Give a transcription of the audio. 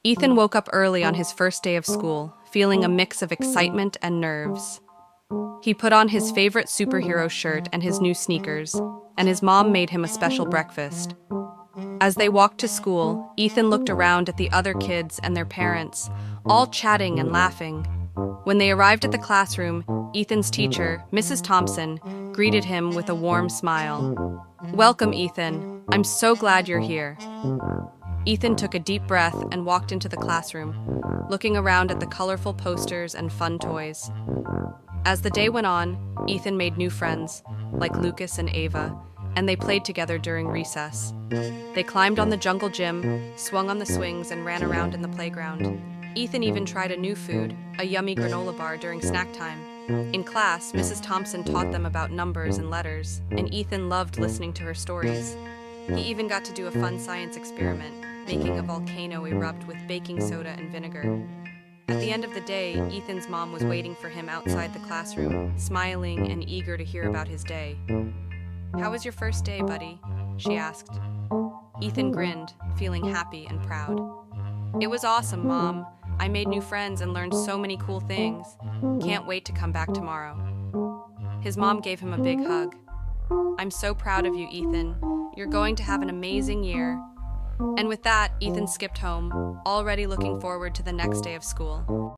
Ethan woke up early on his first day of school, feeling a mix of excitement and nerves. He put on his favorite superhero shirt and his new sneakers, and his mom made him a special breakfast. As they walked to school, Ethan looked around at the other kids and their parents, all chatting and laughing. When they arrived at the classroom, Ethan's teacher, Mrs. Thompson, greeted him with a warm smile. "Welcome, Ethan. I'm so glad you're here." Ethan took a deep breath and walked into the classroom, looking around at the colorful posters and fun toys. As the day went on, Ethan made new friends, like Lucas and Ava, and they played together during recess. They climbed on the jungle gym, swung on the swings, and ran around in the playground. Ethan even tried a new food, a yummy granola bar, during snack time. In class, Mrs. Thompson taught them about numbers and letters, and Ethan loved listening to her stories. He even got to do a fun science experiment, making a volcano erupt with baking soda and vinegar. At the end of the day, Ethan's mom was waiting for him outside the classroom, smiling and eager to hear about his day. "How was your first day, buddy?" she asked. Ethan grinned, feeling happy and proud. "It was awesome, Mom. I made new friends and learned so many cool things. Can't wait to come back tomorrow." His mom gave him a big hug. "I'm so proud of you, Ethan. You're going to have an amazing year." And with that, Ethan skipped home, already looking forward to the next day of school.